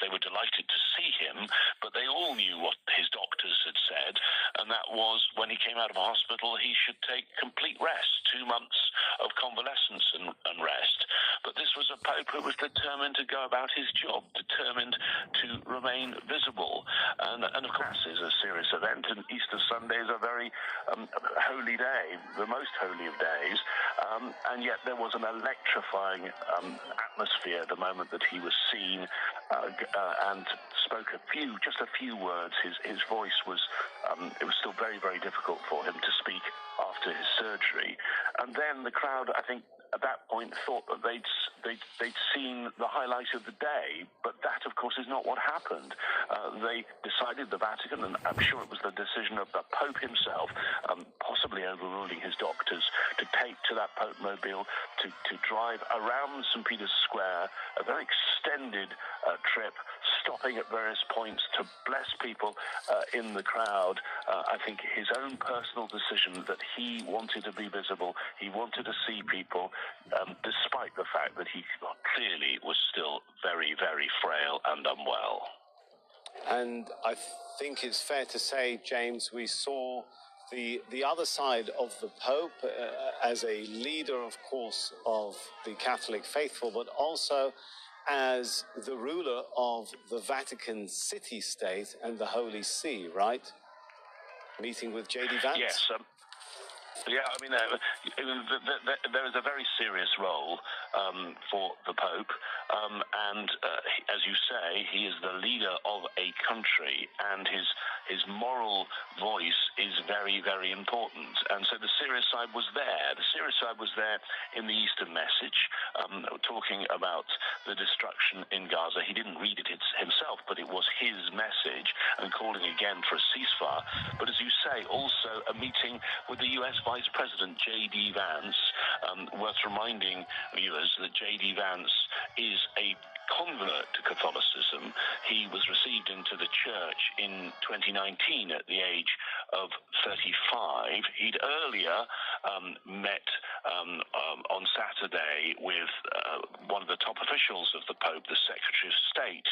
they were delighted to see him, but they all knew what his doctors had said, and that was when he came out of hospital, he should take complete rest, 2 months of convalescence and rest. But this was a Pope who was determined to go about his job, determined to remain visible. And of course, it's a serious event, and Easter Sunday is a very holy day, the most holy of days. And yet there was an electrifying atmosphere the moment that he was seen and spoke just a few words. His voice was, it was still very, very difficult for him to speak after his surgery. And then the crowd, I think, at that point thought that they'd seen the highlight of the day, but that, of course, is not what happened. They decided, the Vatican, and I'm sure it was the decision of the Pope himself, possibly overruling his doctors, to take to that Pope mobile, to drive around St. Peter's Square, a very extended trip, stopping at various points to bless people in the crowd. I think his own personal decision that he wanted to be visible, he wanted to see people, despite the fact that he clearly was still very, very frail and unwell. And I think it's fair to say, James, we saw the other side of the Pope as a leader, of course, of the Catholic faithful, but also as the ruler of the Vatican city-state and the Holy See, right? Meeting with J.D. Vance? Yes. Yeah, I mean, there is a very serious role for the Pope, and as you say, he is the leader of a country, and his moral voice is very, very important. And so the serious side was there. The serious side was there in the Eastern message, talking about the destruction in Gaza. He didn't read it himself, but it was his message, and calling again for a ceasefire. But as you say, also a meeting with the U.S. Vice President J.D. Vance. Worth reminding viewers that J.D. Vance is a convert to Catholicism. He was received into the church in 2019 at the age of 35. He'd earlier met on Saturday with one of the top officials of the Pope, the Secretary of State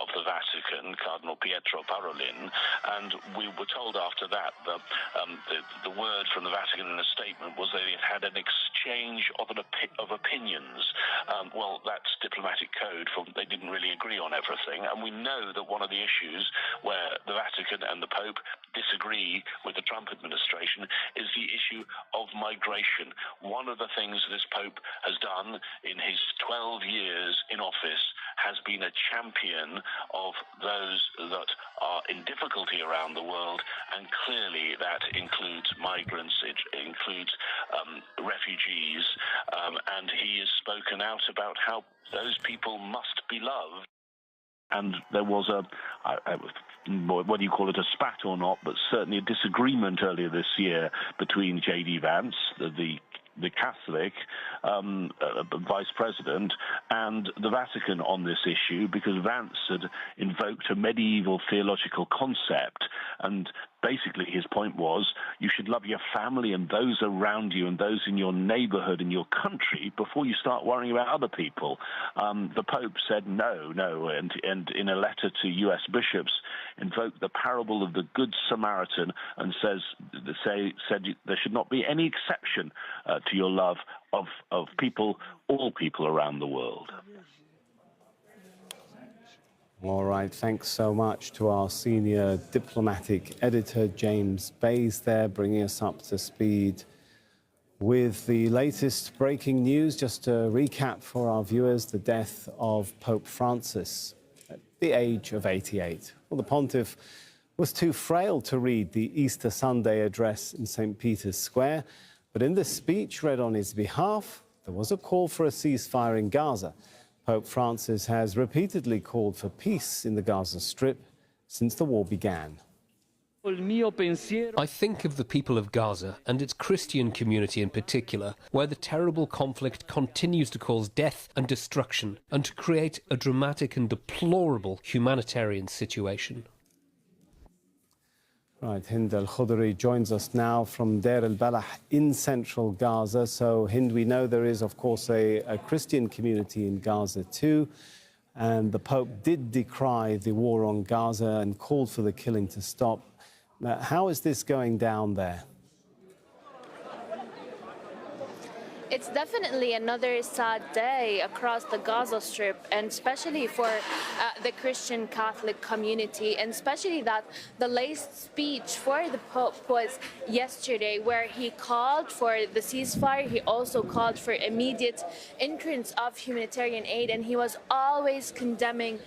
of the Vatican, Cardinal Pietro Parolin, and we were told after that that the word from the Vatican in a statement was they had an exchange of opinions. Well, that's diplomatic code for they didn't really agree on everything, and we know that one of the issues where the Vatican and the Pope disagree with the Trump administration is the issue of migration. One of the things this Pope has done in his 12 years in office has been a champion of those that are in difficulty around the world, and clearly that includes migrants, it includes refugees, and he has spoken out about how those people must be loved. And there was whether you call it a spat or not, but certainly a disagreement earlier this year between J.D. Vance, the Catholic vice president, and the Vatican on this issue, because Vance had invoked a medieval theological concept, and basically his point was you should love your family and those around you and those in your neighborhood and your country before you start worrying about other people. The Pope said no, and in a letter to U.S. bishops invoked the parable of the Good Samaritan and said there should not be any exception to your love of people, all people around the world. All right, thanks so much to our senior diplomatic editor, James Bays, there, bringing us up to speed with the latest breaking news. Just to recap for our viewers, the death of Pope Francis at the age of 88. Well, the pontiff was too frail to read the Easter Sunday address in St. Peter's Square, but in the speech read on his behalf, there was a call for a ceasefire in Gaza. Pope Francis has repeatedly called for peace in the Gaza Strip since the war began. I think of the people of Gaza and its Christian community in particular, where the terrible conflict continues to cause death and destruction and to create a dramatic and deplorable humanitarian situation. Right, Hind al-Khudri joins us now from Deir al-Balah in central Gaza. So, Hind, we know there is, of course, a Christian community in Gaza too. and the Pope did decry the war on Gaza and called for the killing to stop. How is this going down there? It's definitely another sad day across the Gaza Strip, and especially for the Christian Catholic community, and especially that the latest speech for the Pope was yesterday, where he called for the ceasefire. He also called for immediate entrance of humanitarian aid, and he was always condemning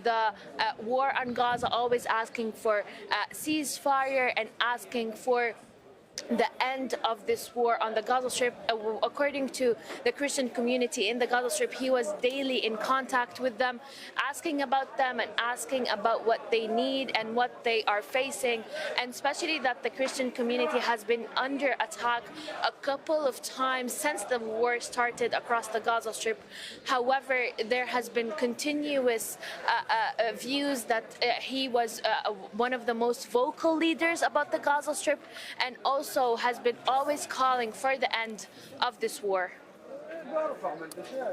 the war on Gaza, always asking for ceasefire and asking for the end of this war on the Gaza Strip. According to the Christian community in the Gaza Strip, he was daily in contact with them, asking about them and asking about what they need and what they are facing, and especially that the Christian community has been under attack a couple of times since the war started across the Gaza Strip. However, there has been continuous views that he was one of the most vocal leaders about the Gaza Strip, and also has been always calling for the end of this war.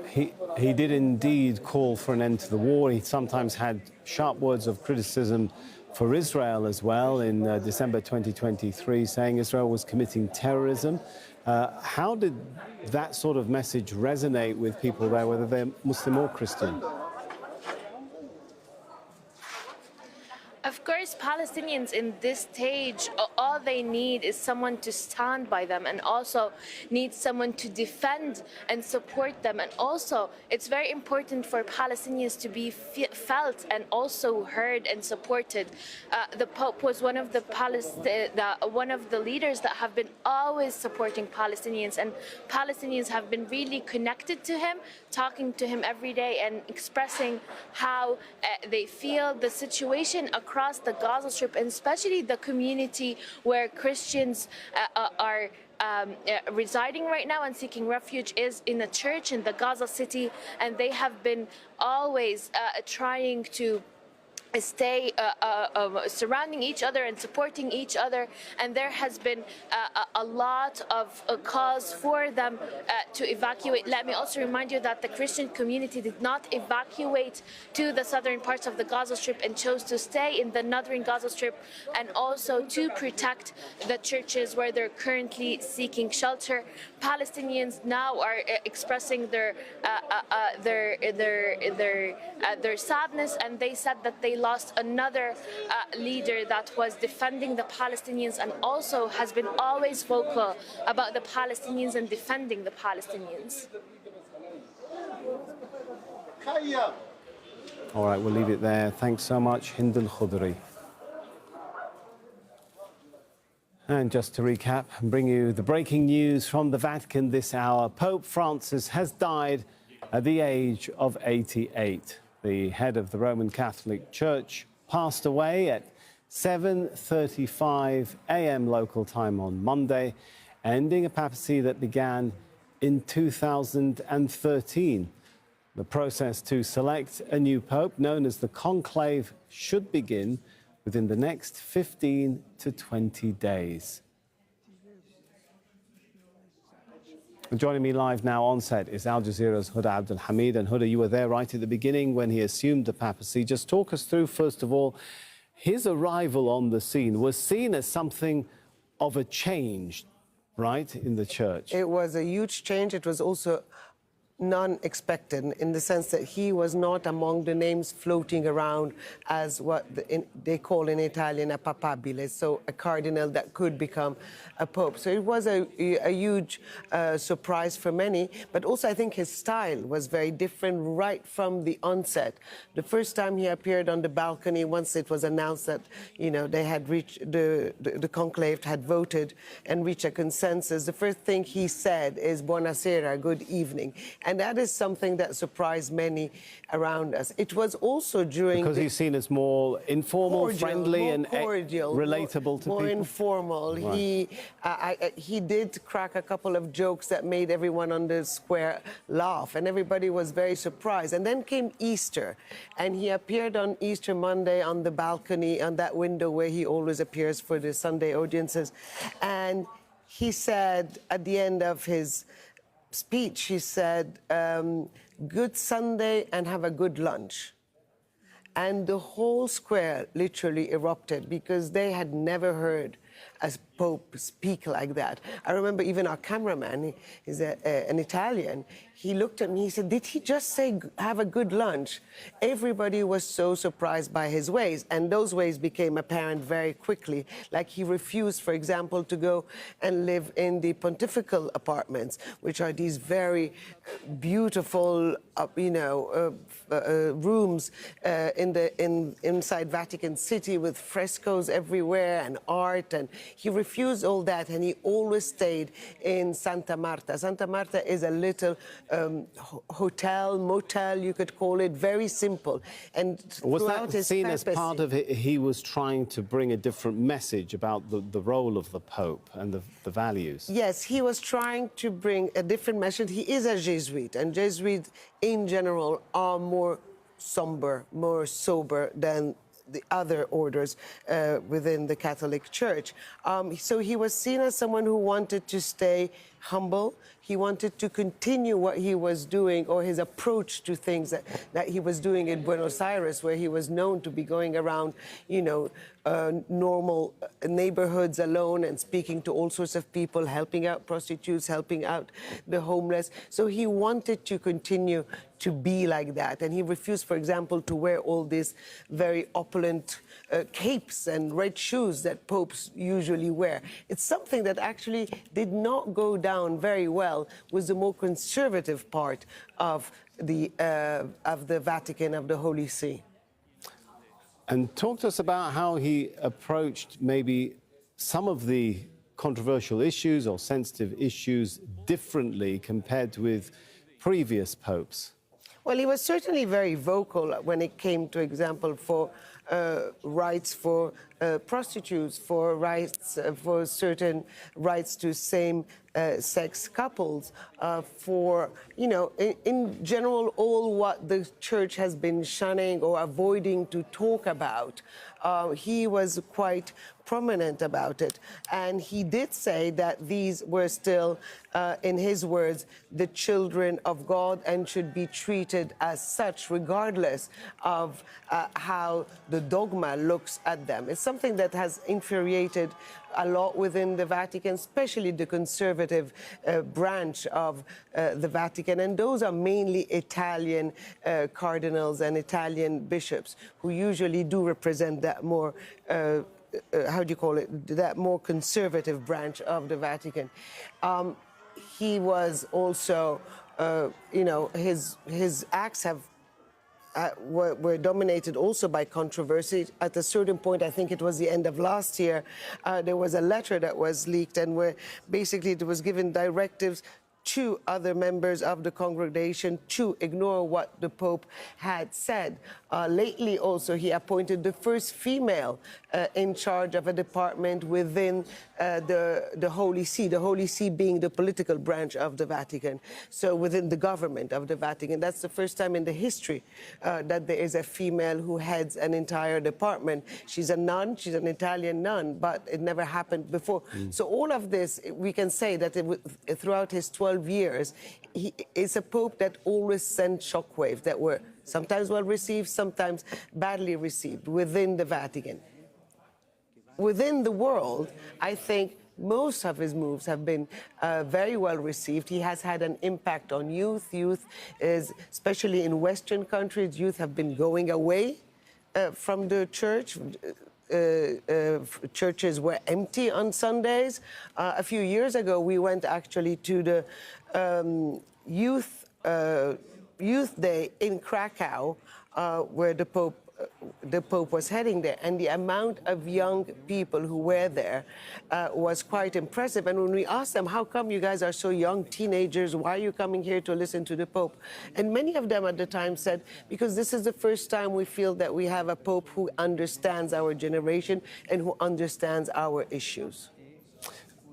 He did indeed call for an end to the war. He sometimes had sharp words of criticism for Israel as well in December 2023, saying Israel was committing terrorism. How did that sort of message resonate with people there, whether they're Muslim or Christian? Of course, Palestinians in this stage, all they need is someone to stand by them, and also need someone to defend and support them. And also, it's very important for Palestinians to be felt and also heard and supported. The Pope was one of the leaders that have been always supporting Palestinians, and Palestinians have been really connected to him, talking to him every day and expressing how they feel the situation across the Gaza Strip, and especially the community where Christians are residing right now and seeking refuge is in a church in the Gaza city, and they have been always trying to stay surrounding each other and supporting each other, and there has been a lot of calls for them to evacuate. Let me also remind you that the Christian community did not evacuate to the southern parts of the Gaza Strip and chose to stay in the northern Gaza Strip, and also to protect the churches where they're currently seeking shelter. Palestinians now are expressing their sadness, and they said that they lost another leader that was defending the Palestinians and also has been always vocal about the Palestinians and defending the Palestinians. All right, we'll leave it there. Thanks so much, Hind al-Khudri. And just to recap and bring you the breaking news from the Vatican this hour, Pope Francis has died at the age of 88. The head of the Roman Catholic Church passed away at 7:35 a.m. local time on Monday, ending a papacy that began in 2013. The process to select a new pope, known as the conclave, should begin within the next 15 to 20 days. Joining me live now on set is Al Jazeera's Huda Abdul Hamid. And Huda, you were there right at the beginning when he assumed the papacy. Just talk us through, first of all, his arrival on the scene was seen as something of a change, right, in the church. It was a huge change. It was also non-expected in the sense that he was not among the names floating around as what they call in Italian a papabile, so a cardinal that could become a pope. So it was a huge surprise for many, but also I think his style was very different right from the onset. The first time he appeared on the balcony, once it was announced that, you know, they had reached, the conclave had voted and reached a consensus, the first thing he said is "Buonasera," good evening. And that is something that surprised many around us. It was also during... Because he's seen as more informal, cordial, friendly, and cordial, relatable to more people? More informal. Right. He did crack a couple of jokes that made everyone on the square laugh, and everybody was very surprised. And then came Easter, and he appeared on Easter Monday on the balcony, on that window where he always appears for the Sunday audiences. And he said, at the end of his speech, he said, good Sunday and have a good lunch. And the whole square literally erupted because they had never heard a Pope speak like that. I remember even our cameraman, he's an Italian, he looked at me, he said, did he just say, have a good lunch? Everybody was so surprised by his ways, and those ways became apparent very quickly. Like he refused, for example, to go and live in the pontifical apartments, which are these very beautiful, rooms inside Vatican City with frescoes everywhere and art, and he refused all that, and he always stayed in Santa Marta. Santa Marta is a little hotel, motel, you could call it, very simple. And was that seen as part of it? He was trying to bring a different message about the role of the Pope and the values? Yes, he was trying to bring a different message. He is a Jesuit, and Jesuits in general are more somber, more sober than the other orders within the Catholic Church. So he was seen as someone who wanted to stay humble. He wanted to continue what he was doing, or his approach to things that he was doing in Buenos Aires, where he was known to be going around, normal neighborhoods alone and speaking to all sorts of people, helping out prostitutes, helping out the homeless. So he wanted to continue to be like that. And he refused, for example, to wear all these very opulent capes and red shoes that popes usually wear. It's something that actually did not go down very well with the more conservative part of the Vatican, of the Holy See. And talk to us about how he approached maybe some of the controversial issues or sensitive issues differently compared with previous popes. Well, he was certainly very vocal when it came, to example, for rights for prostitutes, for rights for certain rights to same-sex couples, for, in general, all what the church has been shunning or avoiding to talk about. He was quite prominent about it. And he did say that these were still, in his words, the children of God and should be treated as such, regardless of how the dogma looks at them. It's something that has infuriated a lot within the Vatican, especially the conservative branch of the Vatican. And those are mainly Italian cardinals and Italian bishops who usually do represent that more that more conservative branch of the Vatican. He was also, his acts were dominated also by controversy. At a certain point, I think it was the end of last year, there was a letter that was leaked, and where basically it was given directives to other members of the congregation to ignore what the Pope had said. Lately also, he appointed the first female in charge of a department within the Holy See being the political branch of the Vatican, so within the government of the Vatican. That's the first time in the history that there is a female who heads an entire department. She's a nun, she's an Italian nun, but it never happened before. So all of this, we can say that throughout his 12 years, he is a Pope that always sent shockwaves that were sometimes well received, sometimes badly received within the Vatican. Within the world, I think most of his moves have been very well received. He has had an impact on youth. Youth is, especially in Western countries, youth have been going away from the church. Churches were empty on Sundays. A few years ago, we went actually to the Youth Day in Krakow, where the Pope was heading there, and the amount of young people who were there was quite impressive. And when we asked them, how come you guys are so young, teenagers, why are you coming here to listen to the Pope? And many of them at the time said, because this is the first time we feel that we have a Pope who understands our generation and who understands our issues.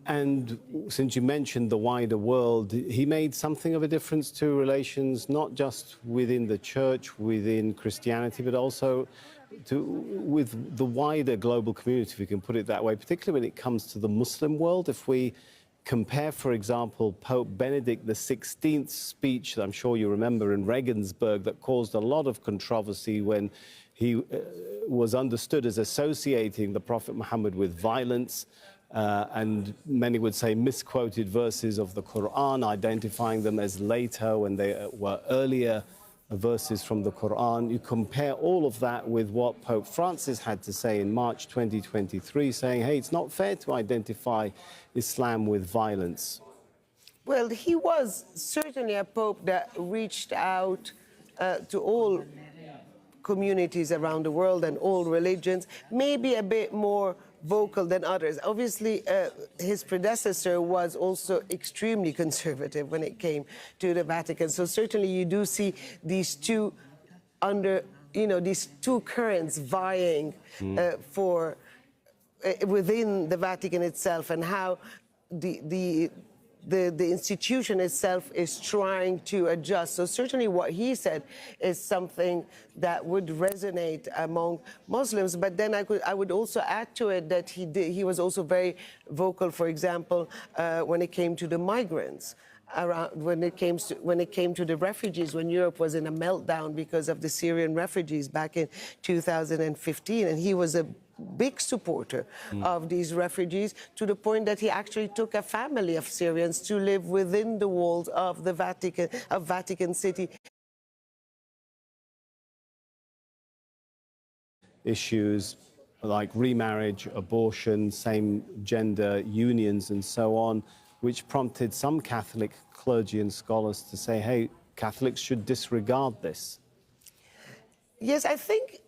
And since you mentioned the wider world, he made something of a difference to relations, not just within the church, within Christianity, but also with the wider global community, if we can put it that way, particularly when it comes to the Muslim world. If we compare, for example, Pope Benedict XVI's speech that I'm sure you remember in Regensburg that caused a lot of controversy when he was understood as associating the Prophet Muhammad with violence, and many would say misquoted verses of the Quran, identifying them as later when they were earlier verses from the Quran. You compare all of that with what Pope Francis had to say in March 2023, saying, hey, it's not fair to identify Islam with violence. Well, he was certainly a pope that reached out to all communities around the world and all religions, maybe a bit more vocal than others. Obviously, his predecessor was also extremely conservative when it came to the Vatican. So certainly you do see these two these two currents vying for within the Vatican itself, and how the institution itself is trying to adjust. So certainly what he said is something that would resonate among Muslims. But then I would also add to it that he was also very vocal, for example, when it came to the migrants. When it came to the refugees, when Europe was in a meltdown because of the Syrian refugees back in 2015, and he was a big supporter of these refugees, to the point that he actually took a family of Syrians to live within the walls of the Vatican City. Issues like remarriage, abortion, same-gender unions and so on, which prompted some Catholic clergy and scholars to say, hey, Catholics should disregard this. Yes, I think